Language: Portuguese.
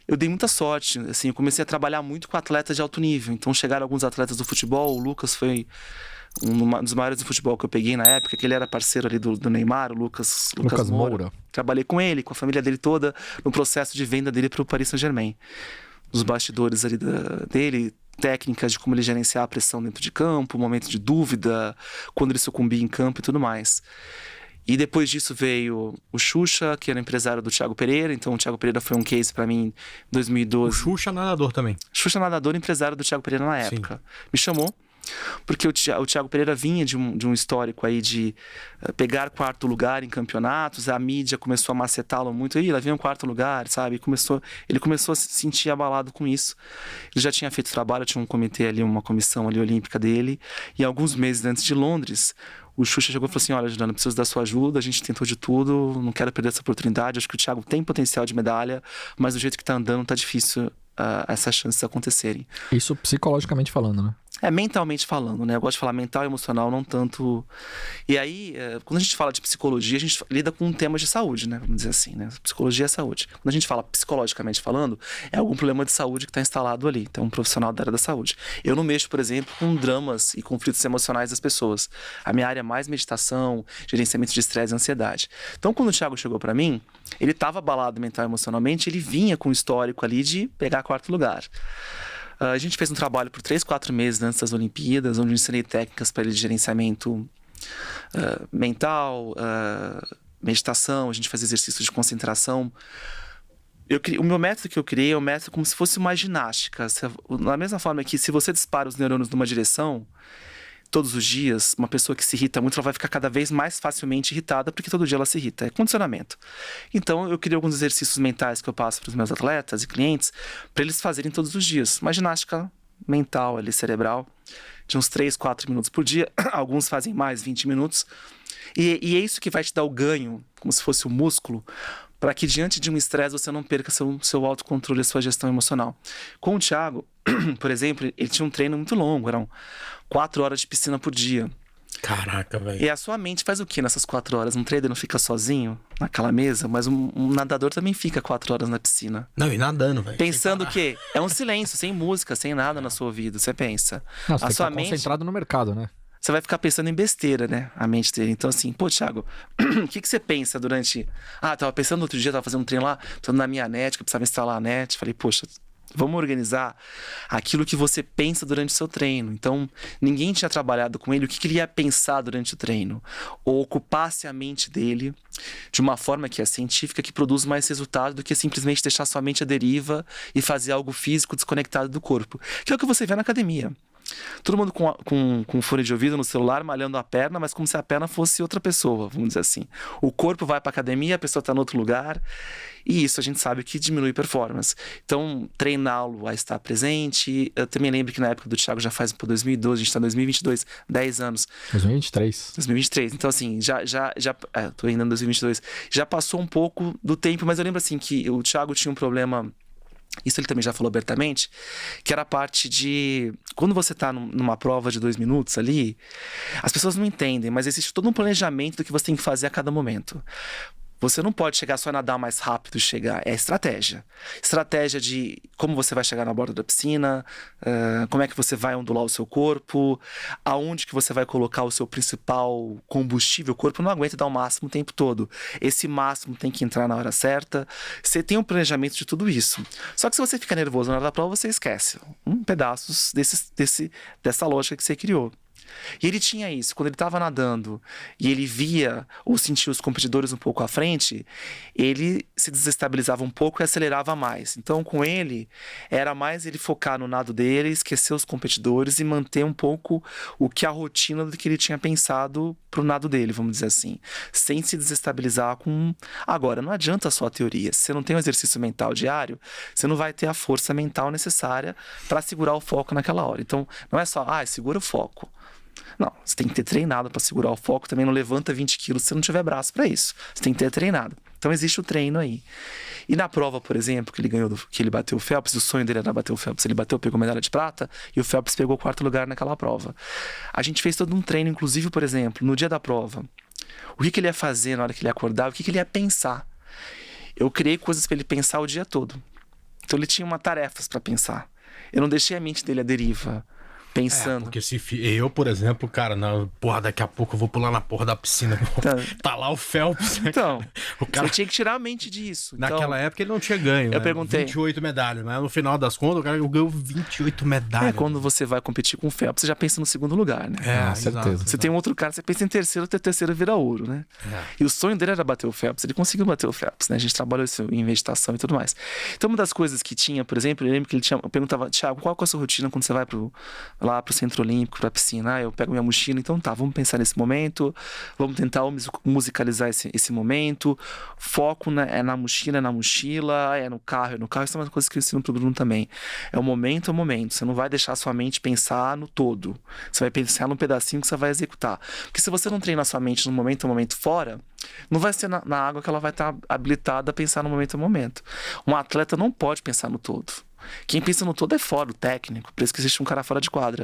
eu dei muita sorte, assim, eu comecei a trabalhar muito com atletas de alto nível. Então chegaram alguns atletas do futebol, o Lucas foi um dos maiores do futebol que eu peguei na época, que ele era parceiro ali do Neymar, o Lucas Moura. Trabalhei com ele, com a família dele toda, no processo de venda dele para o Paris Saint-Germain. Os bastidores ali dele, técnicas de como ele gerenciar a pressão dentro de campo, momento de dúvida, quando ele sucumbia em campo e tudo mais. E depois disso veio o Xuxa, que era empresário do Thiago Pereira. Então o Thiago Pereira foi um case pra mim em 2012. O Xuxa nadador também. Xuxa nadador, empresário do Thiago Pereira na época. Sim. Me chamou, porque o Thiago Pereira vinha de um histórico aí de pegar quarto lugar em campeonatos. A mídia começou a macetá-lo muito. Lá vinha um quarto lugar, sabe? Ele começou a se sentir abalado com isso. Ele já tinha feito trabalho, tinha um comitê ali, uma comissão ali olímpica dele. E alguns meses antes de Londres, o Xuxa chegou e falou assim: olha, Juliano, preciso da sua ajuda, a gente tentou de tudo, não quero perder essa oportunidade, acho que o Thiago tem potencial de medalha, mas do jeito que tá andando, tá difícil essas chances acontecerem. Isso psicologicamente falando, né? Mentalmente falando, né? Eu gosto de falar mental e emocional, não tanto... E aí, quando a gente fala de psicologia, a gente lida com temas de saúde, né? Vamos dizer assim, né? Psicologia é saúde. Quando a gente fala psicologicamente falando, é algum problema de saúde que está instalado ali. Então, um profissional da área da saúde. Eu não mexo, por exemplo, com dramas e conflitos emocionais das pessoas. A minha área é mais meditação, gerenciamento de estresse e ansiedade. Então, quando o Thiago chegou para mim, ele estava abalado mental e emocionalmente, ele vinha com um histórico ali de pegar quarto lugar. A gente fez um trabalho por 3, 4 meses antes das Olimpíadas, onde eu ensinei técnicas para ele de gerenciamento mental, meditação, a gente fazia exercícios de concentração. O meu método que eu criei é um método como se fosse uma ginástica. Da mesma forma que se você dispara os neurônios numa direção, todos os dias, uma pessoa que se irrita muito, ela vai ficar cada vez mais facilmente irritada, porque todo dia ela se irrita. É condicionamento. Então, eu criei alguns exercícios mentais que eu passo para os meus atletas e clientes, para eles fazerem todos os dias. Uma ginástica mental, ali, cerebral, de uns 3, 4 minutos por dia. Alguns fazem mais, 20 minutos. E é isso que vai te dar o ganho, como se fosse um músculo, para que diante de um estresse você não perca seu autocontrole, a sua gestão emocional. Com o Thiago, por exemplo, ele tinha um treino muito longo, eram 4 horas de piscina por dia. Caraca, velho. E a sua mente faz o que nessas 4 horas? Um trader não fica sozinho naquela mesa, mas um nadador também fica 4 horas na piscina. Não, e nadando, velho. Pensando que é um silêncio, sem música, sem nada na sua vida. Você pensa. Não, você tem que estar concentrado no mercado, né? Você vai ficar pensando em besteira, né? A mente dele. Então, assim, pô, Thiago, o que você pensa durante... tava pensando outro dia, tava fazendo um treino lá, tô na minha net, que eu precisava instalar a net. Falei, poxa, vamos organizar aquilo que você pensa durante o seu treino. Então, ninguém tinha trabalhado com ele o que ele ia pensar durante o treino. Ou ocupasse a mente dele de uma forma que é científica, que produz mais resultado do que simplesmente deixar sua mente à deriva e fazer algo físico desconectado do corpo. Que é o que você vê na academia. Todo mundo com fone de ouvido no celular, malhando a perna, mas como se a perna fosse outra pessoa, vamos dizer assim. O corpo vai para academia, a pessoa está em outro lugar, e isso a gente sabe que diminui performance. Então, treiná-lo a estar presente. Eu também lembro que na época do Thiago já faz por 2012, a gente está em 2022, 10 anos. 2023. Então, assim, tô ainda em 2022. Já passou um pouco do tempo, mas eu lembro assim que o Thiago tinha um problema. Isso ele também já falou abertamente, que era a parte de... Quando você está numa prova de 2 minutos ali, as pessoas não entendem, mas existe todo um planejamento do que você tem que fazer a cada momento. Você não pode chegar só a nadar mais rápido e chegar. É estratégia. Estratégia de como você vai chegar na borda da piscina, como é que você vai ondular o seu corpo, aonde que você vai colocar o seu principal combustível. O corpo não aguenta dar o máximo o tempo todo. Esse máximo tem que entrar na hora certa. Você tem um planejamento de tudo isso. Só que se você fica nervoso na hora da prova, você esquece pedaços dessa lógica que você criou. E ele tinha isso, quando ele estava nadando e ele via ou sentia os competidores um pouco à frente, ele se desestabilizava um pouco e acelerava mais. Então, com ele, era mais ele focar no nado dele, esquecer os competidores e manter um pouco a rotina do que ele tinha pensado pro nado dele, vamos dizer assim, sem se desestabilizar com... Agora, não adianta só a teoria. Se você não tem um exercício mental diário, você não vai ter a força mental necessária para segurar o foco naquela hora. Então, não é só, segura o foco. Não, você tem que ter treinado para segurar o foco. Também não levanta 20 quilos se você não tiver braço para isso. Você tem que ter treinado. Então existe o treino aí. E na prova, por exemplo, que ele ganhou, que ele bateu o Phelps, o sonho dele era bater o Phelps. Ele bateu, pegou medalha de prata e o Phelps pegou o 4º lugar naquela prova. A gente fez todo um treino, inclusive, por exemplo, no dia da prova. O que ele ia fazer na hora que ele ia acordar, o que ele ia pensar. Eu criei coisas para ele pensar o dia todo. Então ele tinha uma tarefas para pensar. Eu não deixei a mente dele à deriva, pensando. Porque se eu, por exemplo, cara, porra, daqui a pouco eu vou pular na porra da piscina. Tá lá o Phelps. Então, o cara... você tinha que tirar a mente disso. Naquela época ele não tinha ganho, eu perguntei. 28 medalhas, mas no final das contas o cara ganhou 28 medalhas. Quando você vai competir com o Phelps, você já pensa no segundo lugar, né? Certeza. Você tem um outro cara, você pensa em terceiro, o terceiro vira ouro, né? E o sonho dele era bater o Phelps, ele conseguiu bater o Phelps, né? A gente trabalhou isso em meditação e tudo mais. Então, uma das coisas que tinha, por exemplo, eu lembro que eu perguntava, Thiago, qual é a sua rotina quando você vai lá pro Centro Olímpico, pra piscina? Eu pego minha mochila, então tá, vamos pensar nesse momento, vamos tentar musicalizar esse momento, foco é na mochila, é no carro, isso é uma coisa que eu ensino pro Bruno também. É o momento, você não vai deixar a sua mente pensar no todo, você vai pensar num pedacinho que você vai executar, porque se você não treinar a sua mente no momento fora, não vai ser na água que ela vai estar habilitada a pensar no momento. Um atleta não pode pensar no todo. Quem pensa no todo é fora, o técnico. Por isso que existe um cara fora de quadra.